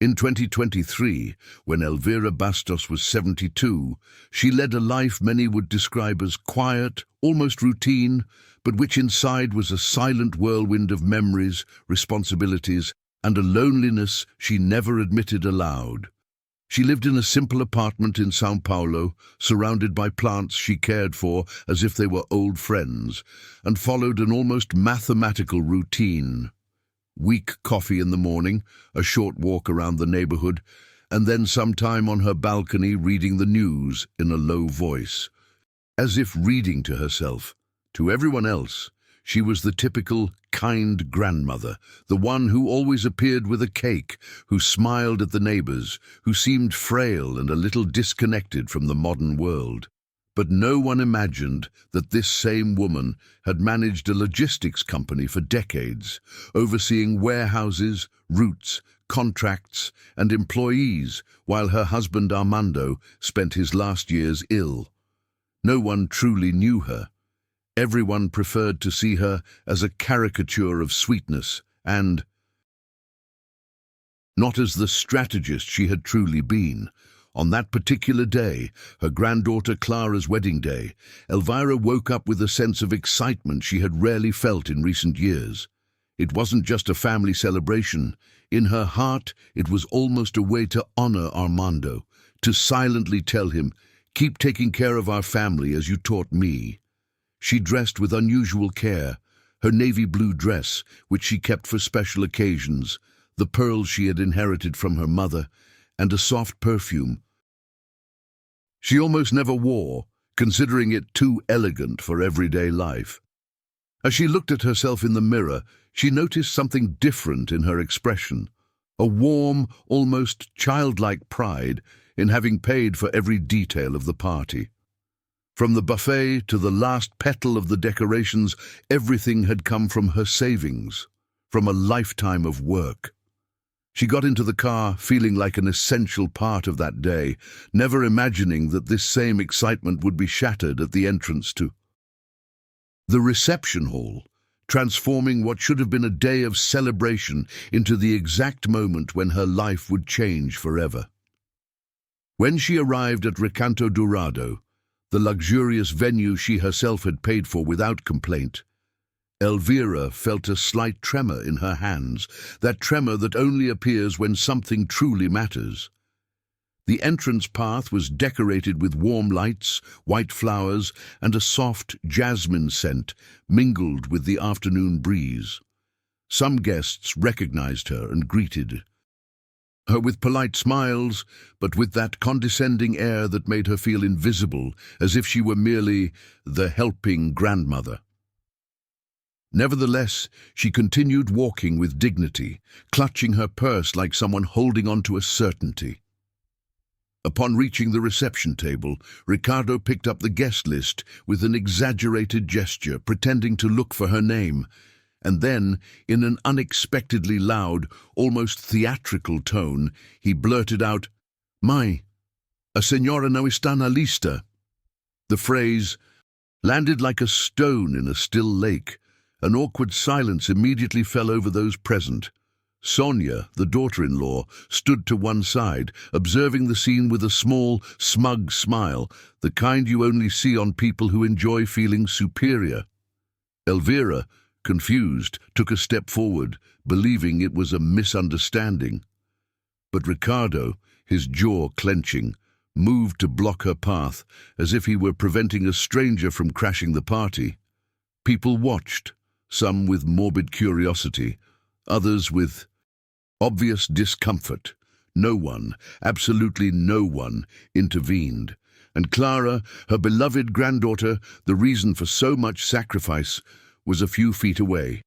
In 2023, when Elvira Bastos was 72, she led a life many would describe as quiet, almost routine, but which inside was a silent whirlwind of memories, responsibilities, and a loneliness she never admitted aloud. She lived in a simple apartment in São Paulo, surrounded by plants she cared for as if they were old friends, and followed an almost mathematical routine. Weak coffee in the morning, a short walk around the neighborhood, and then some time on her balcony reading the news in a low voice. As if reading to herself. To everyone else, she was the typical, kind grandmother, the one who always appeared with a cake, who smiled at the neighbors, who seemed frail and a little disconnected from the modern world. But no one imagined that this same woman had managed a logistics company for decades, overseeing warehouses, routes, contracts, and employees, while her husband Armando spent his last years ill. No one truly knew her. Everyone preferred to see her as a caricature of sweetness and not as the strategist she had truly been. On that particular day, her granddaughter Clara's wedding day, Elvira woke up with a sense of excitement she had rarely felt in recent years. It wasn't just a family celebration. In her heart, it was almost a way to honor Armando, to silently tell him, "Keep taking care of our family as you taught me." She dressed with unusual care, her navy blue dress, which she kept for special occasions, the pearls she had inherited from her mother, and a soft perfume she almost never wore, considering it too elegant for everyday life. As she looked at herself in the mirror, she noticed something different in her expression, a warm, almost childlike pride in having paid for every detail of the party. From the buffet to the last petal of the decorations, everything had come from her savings, from a lifetime of work. She got into the car feeling like an essential part of that day, never imagining that this same excitement would be shattered at the entrance to the reception hall, transforming what should have been a day of celebration into the exact moment when her life would change forever. When she arrived at Recanto Dourado, the luxurious venue she herself had paid for without complaint, Elvira felt a slight tremor in her hands, that tremor that only appears when something truly matters. The entrance path was decorated with warm lights, white flowers, and a soft jasmine scent mingled with the afternoon breeze. Some guests recognized her and greeted her with polite smiles, but with that condescending air that made her feel invisible, as if she were merely the helping grandmother. Nevertheless, she continued walking with dignity, clutching her purse like someone holding on to a certainty. Upon reaching the reception table, Ricardo picked up the guest list with an exaggerated gesture, pretending to look for her name, and then, in an unexpectedly loud, almost theatrical tone, he blurted out, "A señora no está na lista." The phrase landed like a stone in a still lake. An awkward silence immediately fell over those present. Sonia, the daughter-in-law, stood to one side, observing the scene with a small, smug smile, the kind you only see on people who enjoy feeling superior. Elvira, confused, took a step forward, believing it was a misunderstanding. But Ricardo, his jaw clenching, moved to block her path, as if he were preventing a stranger from crashing the party. People watched, some with morbid curiosity, others with obvious discomfort. No one, absolutely no one, intervened. And Clara, her beloved granddaughter, the reason for so much sacrifice, was a few feet away,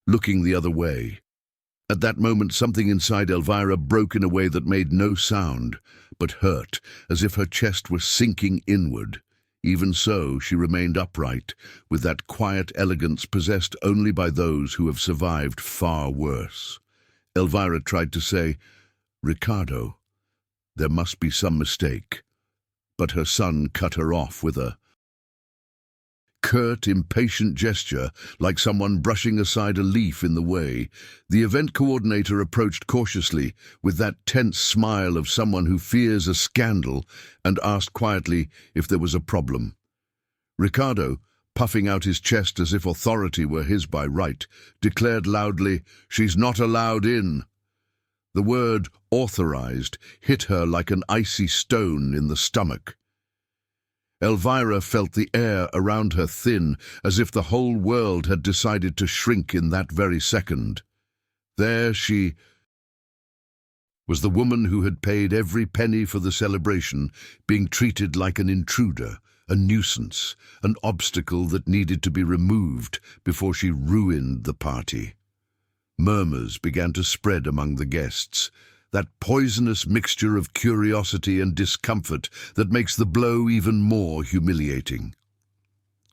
looking the other way. At that moment, something inside Elvira broke in a way that made no sound, but hurt, as if her chest were sinking inward. Even so, she remained upright, with that quiet elegance possessed only by those who have survived far worse. Elvira tried to say, "Ricardo, there must be some mistake," but her son cut her off with a curt, impatient gesture, like someone brushing aside a leaf in the way. The event coordinator approached cautiously, with that tense smile of someone who fears a scandal, and asked quietly if there was a problem. Ricardo, puffing out his chest as if authority were his by right, declared loudly, "She's not allowed in." The word "authorized" hit her like an icy stone in the stomach. Elvira felt the air around her thin, as if the whole world had decided to shrink in that very second. There she was, the woman who had paid every penny for the celebration, being treated like an intruder, a nuisance, an obstacle that needed to be removed before she ruined the party. Murmurs began to spread among the guests, that poisonous mixture of curiosity and discomfort that makes the blow even more humiliating.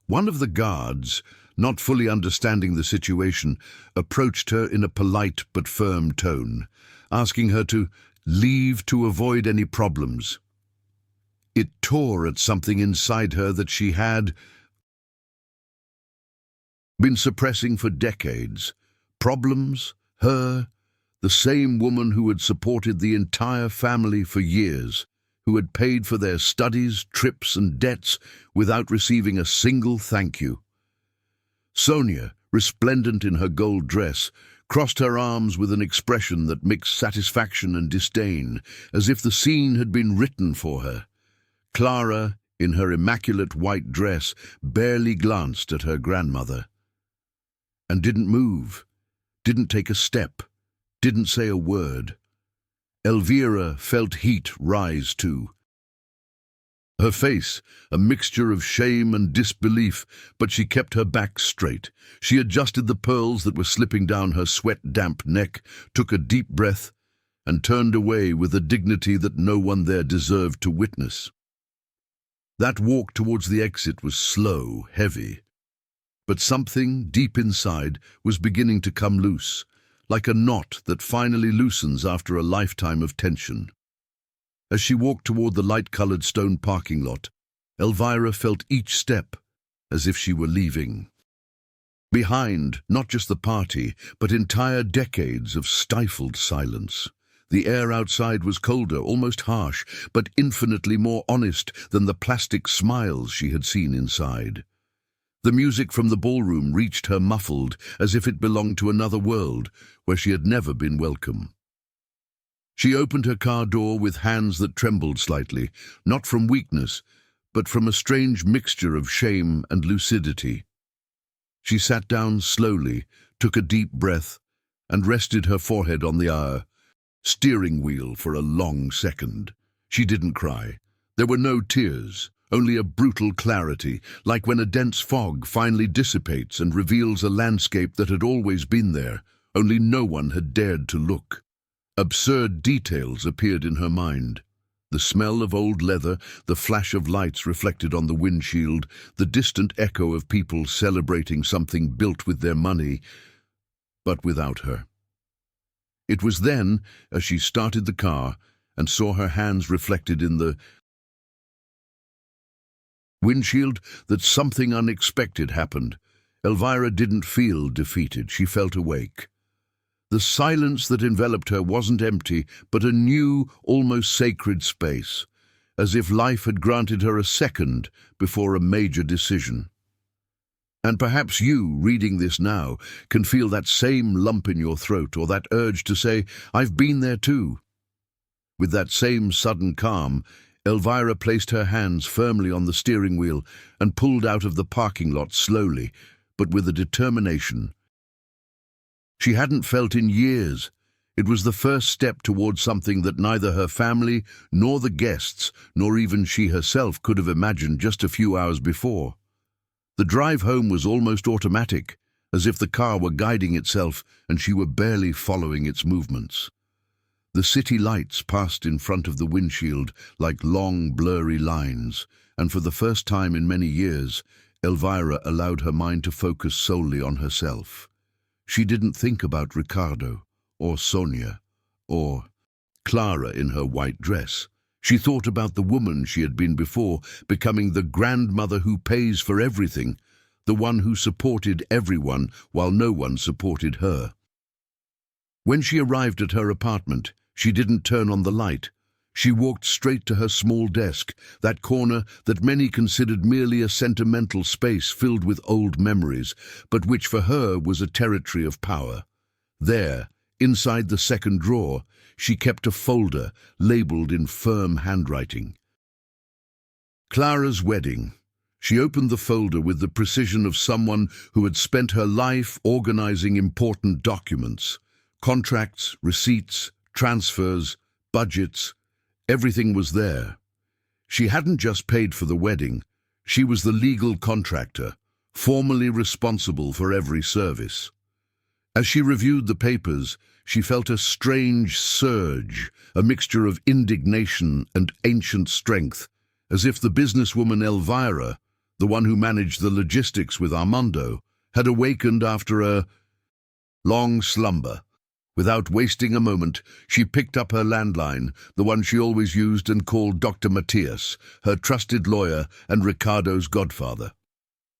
One of the guards, not fully understanding the situation, approached her in a polite but firm tone, asking her to leave to avoid any problems. It tore at something inside her that she had been suppressing for decades. Problems, her, the same woman who had supported the entire family for years, who had paid for their studies, trips and debts without receiving a single thank you. Sonia, resplendent in her gold dress, crossed her arms with an expression that mixed satisfaction and disdain, as if the scene had been written for her. Clara, in her immaculate white dress, barely glanced at her grandmother. And didn't move, didn't take a step, didn't say a word. Elvira felt heat rise too. Her face, a mixture of shame and disbelief, but she kept her back straight. She adjusted the pearls that were slipping down her sweat-damp neck, took a deep breath, and turned away with a dignity that no one there deserved to witness. That walk towards the exit was slow, heavy, but something deep inside was beginning to come loose, like a knot that finally loosens after a lifetime of tension. As she walked toward the light-colored stone parking lot, Elvira felt each step as if she were leaving behind not just the party, but entire decades of stifled silence. The air outside was colder, almost harsh, but infinitely more honest than the plastic smiles she had seen inside. The music from the ballroom reached her muffled, as if it belonged to another world, where she had never been welcome. She opened her car door with hands that trembled slightly, not from weakness, but from a strange mixture of shame and lucidity. She sat down slowly, took a deep breath, and rested her forehead on the steering wheel for a long second. She didn't cry. There were no tears. Only a brutal clarity, like when a dense fog finally dissipates and reveals a landscape that had always been there, only no one had dared to look. Absurd details appeared in her mind. The smell of old leather, the flash of lights reflected on the windshield, the distant echo of people celebrating something built with their money, but without her. It was then, as she started the car and saw her hands reflected in the windshield, that something unexpected happened. Elvira didn't feel defeated. She felt awake. The silence that enveloped her wasn't empty, but a new, almost sacred space, as if life had granted her a second before a major decision. And perhaps you, reading this now, can feel that same lump in your throat, or that urge to say, "I've been there too." With that same sudden calm, Elvira placed her hands firmly on the steering wheel and pulled out of the parking lot slowly, but with a determination she hadn't felt in years. It was the first step towards something that neither her family, nor the guests, nor even she herself could have imagined just a few hours before. The drive home was almost automatic, as if the car were guiding itself and she were barely following its movements. The city lights passed in front of the windshield like long, blurry lines, and for the first time in many years, Elvira allowed her mind to focus solely on herself. She didn't think about Ricardo, or Sonia, or Clara in her white dress. She thought about the woman she had been before, becoming the grandmother who pays for everything, the one who supported everyone while no one supported her. When she arrived at her apartment, she didn't turn on the light. She walked straight to her small desk, that corner that many considered merely a sentimental space filled with old memories, but which for her was a territory of power. There, inside the second drawer, she kept a folder labeled in firm handwriting. Clara's wedding. She opened the folder with the precision of someone who had spent her life organizing important documents. Contracts, receipts, transfers, budgets, everything was there. She hadn't just paid for the wedding, she was the legal contractor, formally responsible for every service. As she reviewed the papers, she felt a strange surge, a mixture of indignation and ancient strength, as if the businesswoman Elvira, the one who managed the logistics with Armando, had awakened after a long slumber. Without wasting a moment, she picked up her landline, the one she always used, and called Dr. Matias, her trusted lawyer and Ricardo's godfather.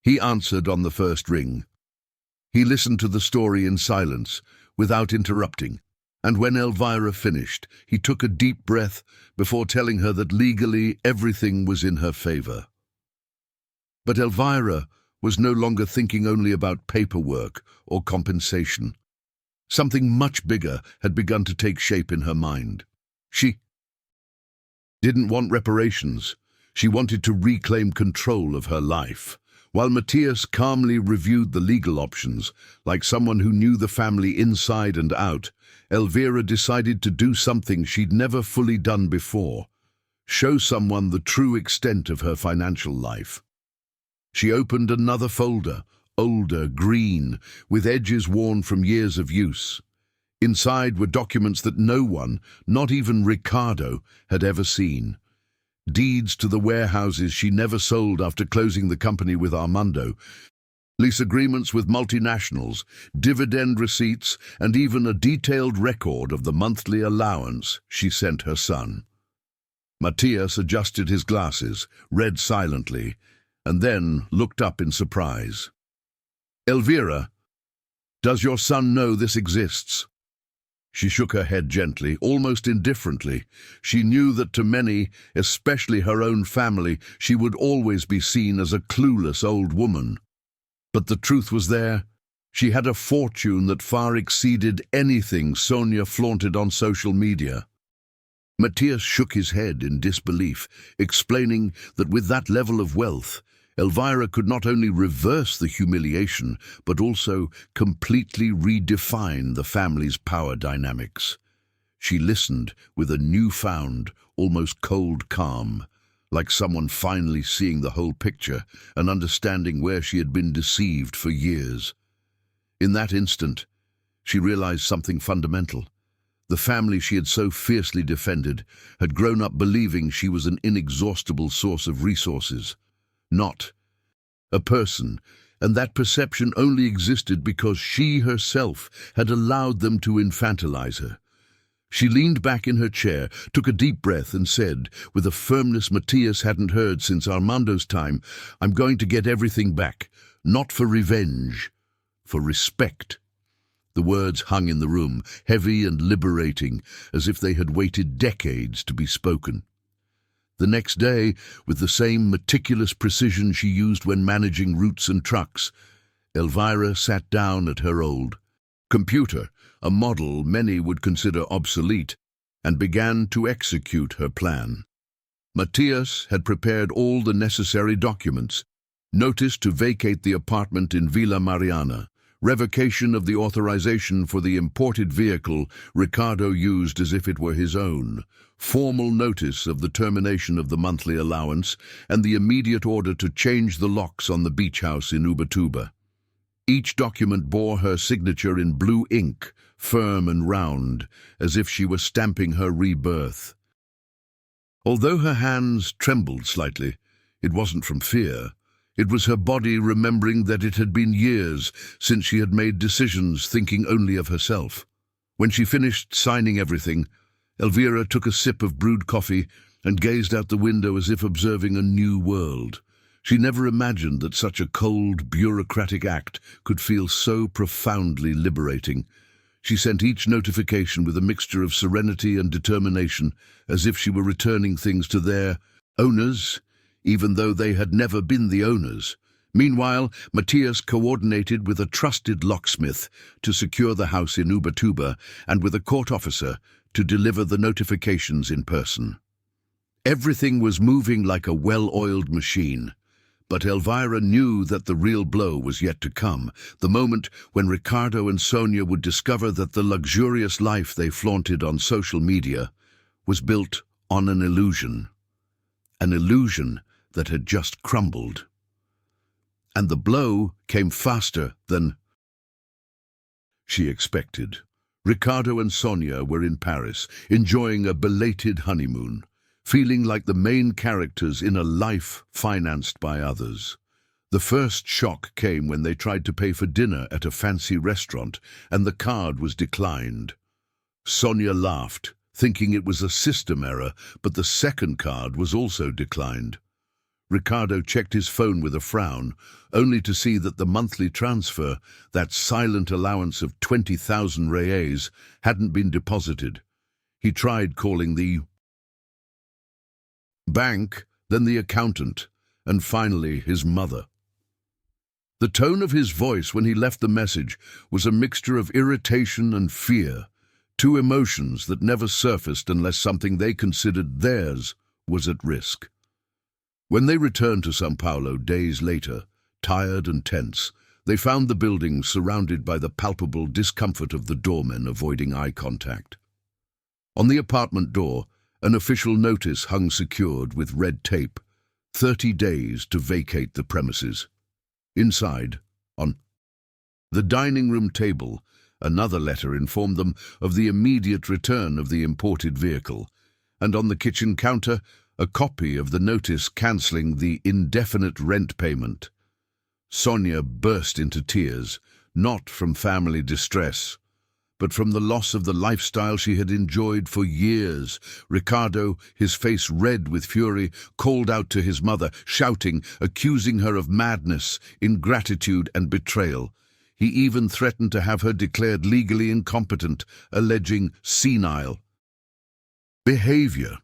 He answered on the first ring. He listened to the story in silence, without interrupting, and when Elvira finished, he took a deep breath before telling her that legally everything was in her favor. But Elvira was no longer thinking only about paperwork or compensation. Something much bigger had begun to take shape in her mind. She didn't want reparations. She wanted to reclaim control of her life. While Matthias calmly reviewed the legal options, like someone who knew the family inside and out, Elvira decided to do something she'd never fully done before: show someone the true extent of her financial life. She opened another folder, older, green, with edges worn from years of use. Inside were documents that no one, not even Ricardo, had ever seen. Deeds to the warehouses she never sold after closing the company with Armando, lease agreements with multinationals, dividend receipts, and even a detailed record of the monthly allowance she sent her son. Matthias adjusted his glasses, read silently, and then looked up in surprise. "Elvira, does your son know this exists?" She shook her head gently, almost indifferently. She knew that to many, especially her own family, she would always be seen as a clueless old woman. But the truth was there. She had a fortune that far exceeded anything Sonia flaunted on social media. Matthias shook his head in disbelief, explaining that with that level of wealth, Elvira could not only reverse the humiliation, but also completely redefine the family's power dynamics. She listened with a newfound, almost cold calm, like someone finally seeing the whole picture and understanding where she had been deceived for years. In that instant, she realized something fundamental. The family she had so fiercely defended had grown up believing she was an inexhaustible source of resources. Not a person, and that perception only existed because she herself had allowed them to infantilize her. She leaned back in her chair, took a deep breath, and said, with a firmness Matthias hadn't heard since Armando's time, "I'm going to get everything back, not for revenge, for respect." The words hung in the room, heavy and liberating, as if they had waited decades to be spoken. The next day, with the same meticulous precision she used when managing routes and trucks, Elvira sat down at her old computer, a model many would consider obsolete, and began to execute her plan. Matthias had prepared all the necessary documents: notice to vacate the apartment in Villa Mariana, revocation of the authorization for the imported vehicle Ricardo used as if it were his own, formal notice of the termination of the monthly allowance, and the immediate order to change the locks on the beach house in Ubatuba. Each document bore her signature in blue ink, firm and round, as if she were stamping her rebirth. Although her hands trembled slightly, it wasn't from fear. It was her body remembering that it had been years since she had made decisions thinking only of herself. When she finished signing everything, Elvira took a sip of brewed coffee and gazed out the window as if observing a new world. She never imagined that such a cold, bureaucratic act could feel so profoundly liberating. She sent each notification with a mixture of serenity and determination, as if she were returning things to their owners, even though they had never been the owners. Meanwhile, Matthias coordinated with a trusted locksmith to secure the house in Ubatuba and with a court officer to deliver the notifications in person. Everything was moving like a well-oiled machine. But Elvira knew that the real blow was yet to come, the moment when Ricardo and Sonia would discover that the luxurious life they flaunted on social media was built on an illusion that had just crumbled. And the blow came faster than she expected. Ricardo and Sonia were in Paris, enjoying a belated honeymoon, feeling like the main characters in a life financed by others. The first shock came when they tried to pay for dinner at a fancy restaurant and the card was declined. Sonia laughed, thinking it was a system error, but the second card was also declined. Ricardo checked his phone with a frown, only to see that the monthly transfer, that silent allowance of 20,000 reais, hadn't been deposited. He tried calling the bank, then the accountant, and finally his mother. The tone of his voice when he left the message was a mixture of irritation and fear, two emotions that never surfaced unless something they considered theirs was at risk. When they returned to São Paulo days later, tired and tense, they found the building surrounded by the palpable discomfort of the doormen avoiding eye contact. On the apartment door, an official notice hung secured with red tape, 30 days to vacate the premises. Inside, on the dining room table, another letter informed them of the immediate return of the imported vehicle, and on the kitchen counter, a copy of the notice cancelling the indefinite rent payment. Sonia burst into tears, not from family distress, but from the loss of the lifestyle she had enjoyed for years. Ricardo, his face red with fury, called out to his mother, shouting, accusing her of madness, ingratitude and betrayal. He even threatened to have her declared legally incompetent, alleging senile behavior.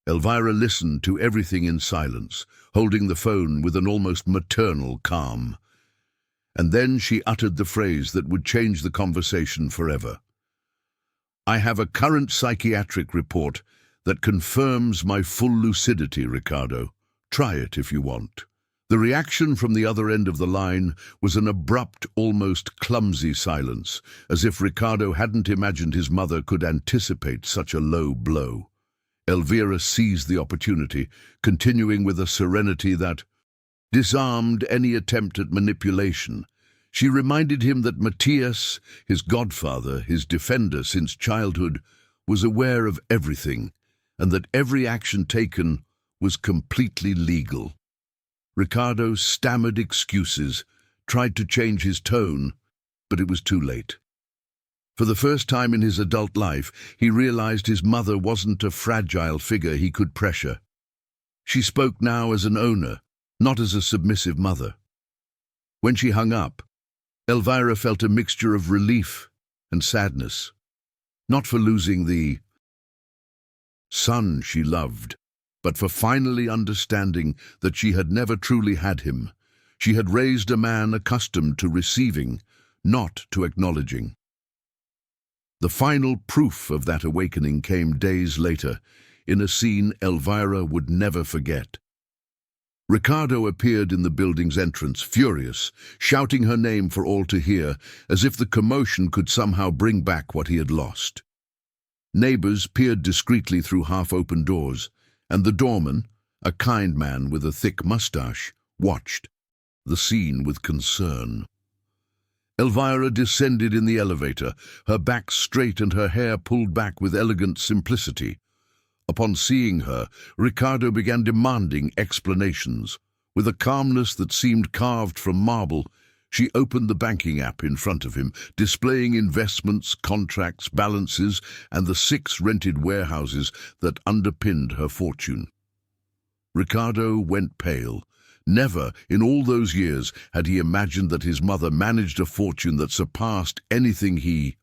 Elvira listened to everything in silence, holding the phone with an almost maternal calm. And then she uttered the phrase that would change the conversation forever. "I have a current psychiatric report that confirms my full lucidity, Ricardo. Try it if you want." The reaction from the other end of the line was an abrupt, almost clumsy silence, as if Ricardo hadn't imagined his mother could anticipate such a low blow. Elvira seized the opportunity, continuing with a serenity that disarmed any attempt at manipulation. She reminded him that Matthias, his godfather, his defender since childhood, was aware of everything, and that every action taken was completely legal. Ricardo stammered excuses, tried to change his tone, but it was too late. For the first time in his adult life, he realized his mother wasn't a fragile figure he could pressure. She spoke now as an owner, not as a submissive mother. When she hung up, Elvira felt a mixture of relief and sadness, not for losing the son she loved, but for finally understanding that she had never truly had him. She had raised a man accustomed to receiving, not to acknowledging. The final proof of that awakening came days later, in a scene Elvira would never forget. Ricardo appeared in the building's entrance, furious, shouting her name for all to hear, as if the commotion could somehow bring back what he had lost. Neighbors peered discreetly through half-open doors, and the doorman, a kind man with a thick mustache, watched the scene with concern. Elvira descended in the elevator, her back straight and her hair pulled back with elegant simplicity. Upon seeing her, Ricardo began demanding explanations. With a calmness that seemed carved from marble, she opened the banking app in front of him, displaying investments, contracts, balances, and the 6 rented warehouses that underpinned her fortune. Ricardo went pale. Never, in all those years, had he imagined that his mother managed a fortune that surpassed anything he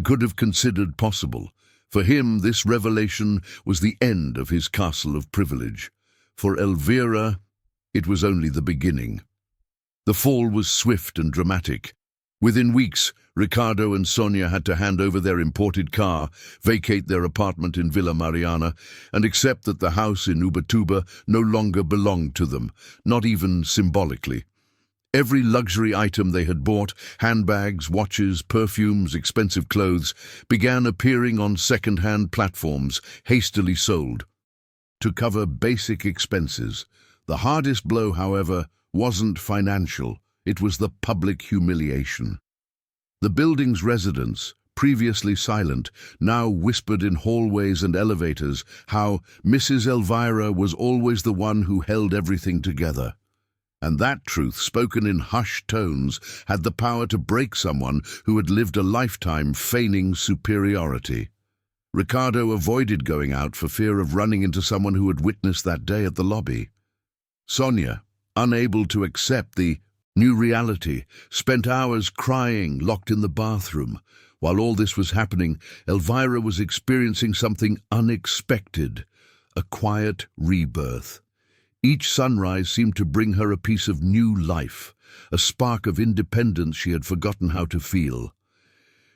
could have considered possible. For him, this revelation was the end of his castle of privilege. For Elvira, it was only the beginning. The fall was swift and dramatic. Within weeks, Ricardo and Sonia had to hand over their imported car, vacate their apartment in Villa Mariana, and accept that the house in Ubatuba no longer belonged to them, not even symbolically. Every luxury item they had bought, handbags, watches, perfumes, expensive clothes, began appearing on second-hand platforms, hastily sold, to cover basic expenses. The hardest blow, however, wasn't financial. It was the public humiliation. The building's residents, previously silent, now whispered in hallways and elevators how Mrs. Elvira was always the one who held everything together. And that truth, spoken in hushed tones, had the power to break someone who had lived a lifetime feigning superiority. Ricardo avoided going out for fear of running into someone who had witnessed that day at the lobby. Sonia, unable to accept the new reality, spent hours crying, locked in the bathroom. While all this was happening, Elvira was experiencing something unexpected, a quiet rebirth. Each sunrise seemed to bring her a piece of new life, a spark of independence she had forgotten how to feel.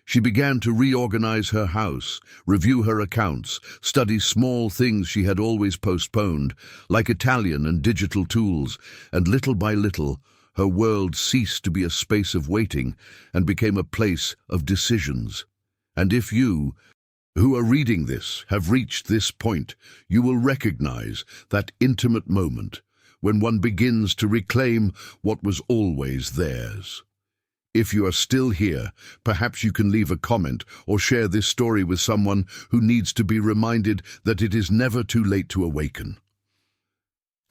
She began to reorganize her house, review her accounts, study small things she had always postponed, like Italian and digital tools, and little by little, her world ceased to be a space of waiting and became a place of decisions. And if you, who are reading this, have reached this point, you will recognize that intimate moment when one begins to reclaim what was always theirs. If you are still here, perhaps you can leave a comment or share this story with someone who needs to be reminded that it is never too late to awaken.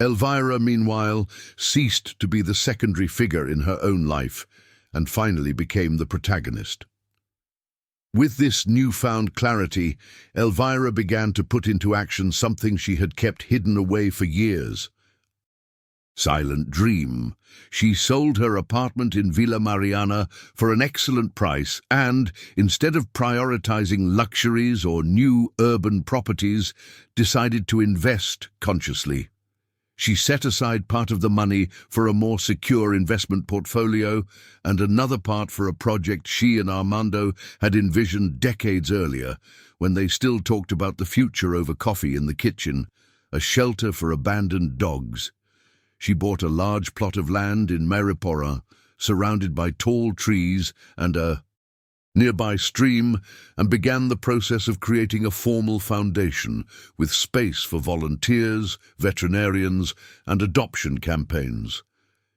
Elvira, meanwhile, ceased to be the secondary figure in her own life and finally became the protagonist. With this newfound clarity, Elvira began to put into action something she had kept hidden away for years. Silent dream. She sold her apartment in Villa Mariana for an excellent price and, instead of prioritizing luxuries or new urban properties, decided to invest consciously. She set aside part of the money for a more secure investment portfolio and another part for a project she and Armando had envisioned decades earlier, when they still talked about the future over coffee in the kitchen, a shelter for abandoned dogs. She bought a large plot of land in Maripora, surrounded by tall trees and a nearby stream, and began the process of creating a formal foundation with space for volunteers, veterinarians, and adoption campaigns.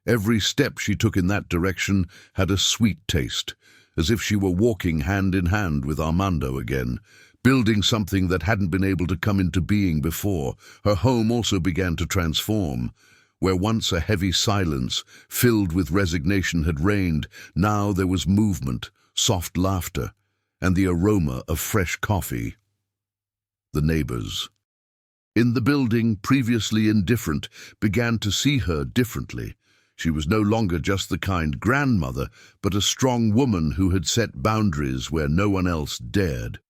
Every step she took in that direction had a sweet taste, as if she were walking hand in hand with Armando again, building something that hadn't been able to come into being before. Her home also began to transform. Where once a heavy silence, filled with resignation, had reigned, now there was movement, soft laughter, and the aroma of fresh coffee. The neighbors in the building, previously indifferent, began to see her differently. She was no longer just the kind grandmother, but a strong woman who had set boundaries where no one else dared.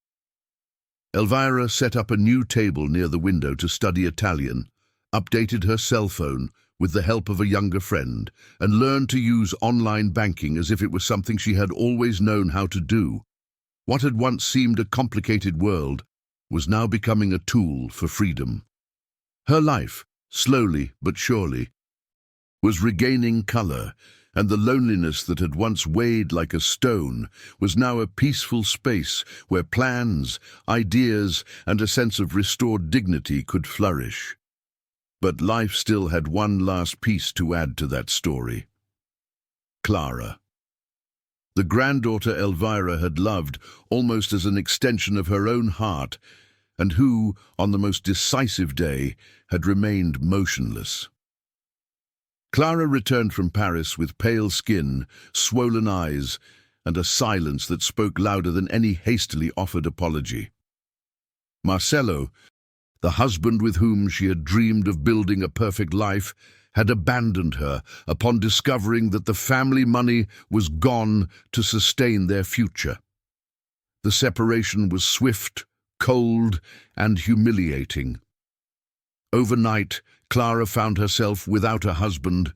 Elvira set up a new table near the window to study Italian, updated her cell phone with the help of a younger friend, and learned to use online banking as if it was something she had always known how to do. What had once seemed a complicated world was now becoming a tool for freedom. Her life, slowly but surely, was regaining color, and the loneliness that had once weighed like a stone was now a peaceful space where plans, ideas, and a sense of restored dignity could flourish. But life still had one last piece to add to that story. Clara. The granddaughter Elvira had loved almost as an extension of her own heart, and who, on the most decisive day, had remained motionless. Clara returned from Paris with pale skin, swollen eyes, and a silence that spoke louder than any hastily offered apology. Marcelo, The husband with whom she had dreamed of building a perfect life had abandoned her upon discovering that the family money was gone to sustain their future. The separation was swift, cold, and humiliating. Overnight, Clara found herself without a husband,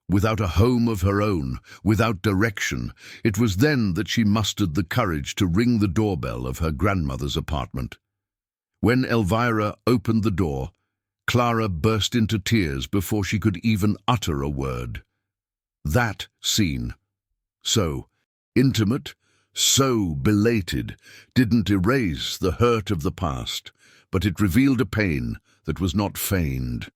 without a home of her own, without direction. It was then that she mustered the courage to ring the doorbell of her grandmother's apartment. When Elvira opened the door, Clara burst into tears before she could even utter a word. That scene, so intimate, so belated, didn't erase the hurt of the past, but it revealed a pain that was not feigned.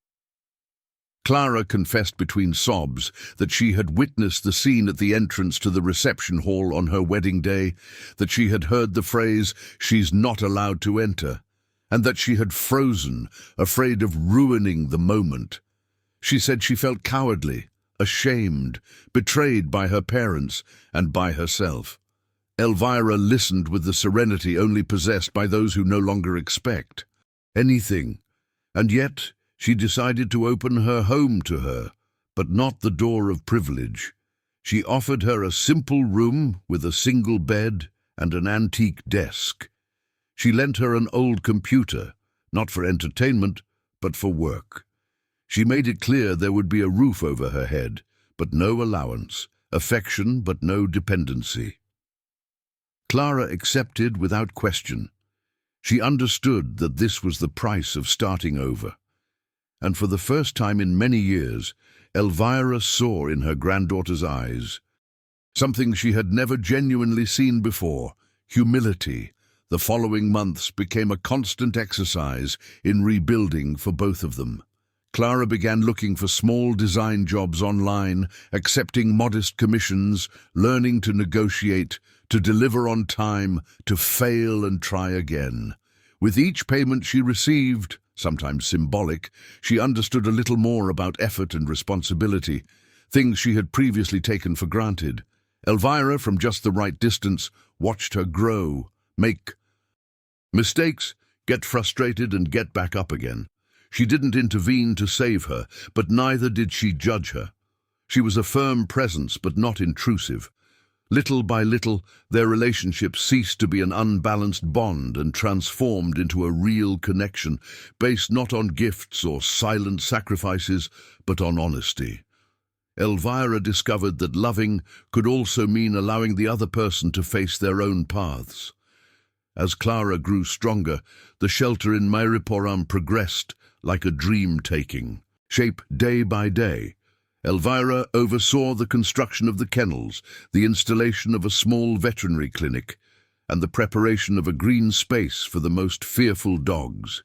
Clara confessed between sobs that she had witnessed the scene at the entrance to the reception hall on her wedding day, that she had heard the phrase, "She's not allowed to enter," and that she had frozen, afraid of ruining the moment. She said she felt cowardly, ashamed, betrayed by her parents and by herself. Elvira listened with the serenity only possessed by those who no longer expect anything, and yet she decided to open her home to her, but not the door of privilege. She offered her a simple room with a single bed and an antique desk. She lent her an old computer, not for entertainment, but for work. She made it clear there would be a roof over her head, but no allowance, affection, but no dependency. Clara accepted without question. She understood that this was the price of starting over. And for the first time in many years, Elvira saw in her granddaughter's eyes something she had never genuinely seen before: humility. The following months became a constant exercise in rebuilding for both of them. Clara began looking for small design jobs online, accepting modest commissions, learning to negotiate, to deliver on time, to fail and try again. With each payment she received, sometimes symbolic, she understood a little more about effort and responsibility, things she had previously taken for granted. Elvira, from just the right distance, watched her grow, make mistakes, get frustrated and get back up again. She didn't intervene to save her, but neither did she judge her. She was a firm presence, but not intrusive. Little by little, their relationship ceased to be an unbalanced bond and transformed into a real connection, based not on gifts or silent sacrifices, but on honesty. Elvira discovered that loving could also mean allowing the other person to face their own paths. As Clara grew stronger, the shelter in Mariporam progressed like a dream-taking, shaped day by day. Elvira oversaw the construction of the kennels, the installation of a small veterinary clinic, and the preparation of a green space for the most fearful dogs.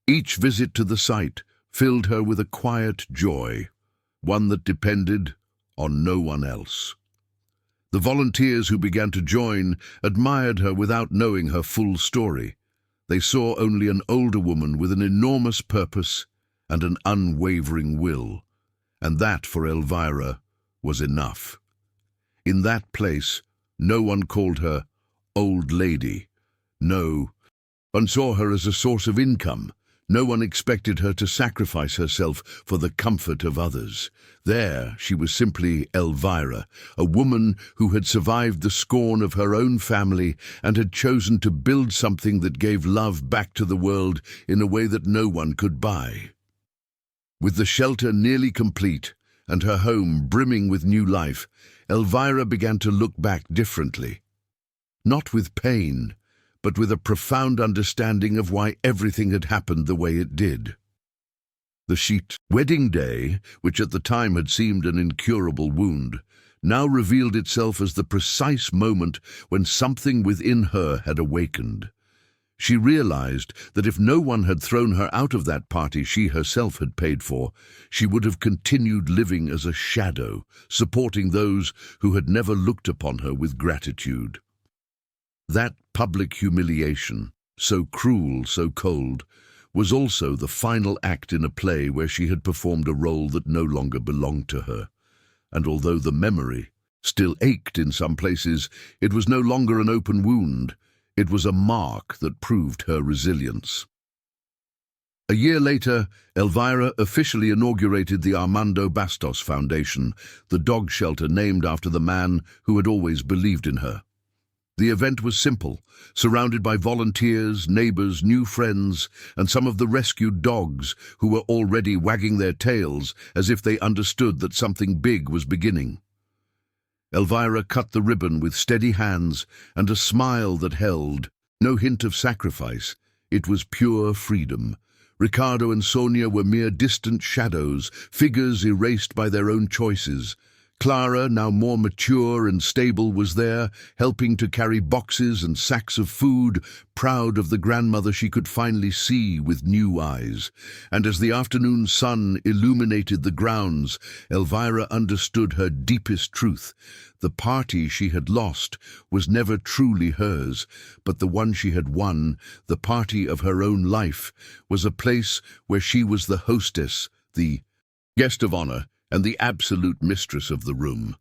Each visit to the site filled her with a quiet joy, one that depended on no one else. The volunteers who began to join admired her without knowing her full story. They saw only an older woman with an enormous purpose and an unwavering will, and that, for Elvira, was enough. In that place, no one called her old lady. No one saw her as a source of income. No one expected her to sacrifice herself for the comfort of others. There, she was simply Elvira, a woman who had survived the scorn of her own family and had chosen to build something that gave love back to the world in a way that no one could buy. With the shelter nearly complete and her home brimming with new life, Elvira began to look back differently. Not with pain, but with a profound understanding of why everything had happened the way it did. The sheet wedding day, which at the time had seemed an incurable wound, now revealed itself as the precise moment when something within her had awakened. She realized that if no one had thrown her out of that party she herself had paid for, she would have continued living as a shadow, supporting those who had never looked upon her with gratitude. That public humiliation, so cruel, so cold, was also the final act in a play where she had performed a role that no longer belonged to her. And although the memory still ached in some places, it was no longer an open wound. It was a mark that proved her resilience. A year later, Elvira officially inaugurated the Armando Bastos Foundation, the dog shelter named after the man who had always believed in her. The event was simple, surrounded by volunteers, neighbors, new friends, and some of the rescued dogs who were already wagging their tails as if they understood that something big was beginning. Elvira cut the ribbon with steady hands and a smile that held no hint of sacrifice. It was pure freedom. Ricardo and Sonia were mere distant shadows, figures erased by their own choices. Clara, now more mature and stable, was there, helping to carry boxes and sacks of food, proud of the grandmother she could finally see with new eyes. And as the afternoon sun illuminated the grounds, Elvira understood her deepest truth. The party she had lost was never truly hers, but the one she had won, the party of her own life, was a place where she was the hostess, the guest of honor, and the absolute mistress of the room.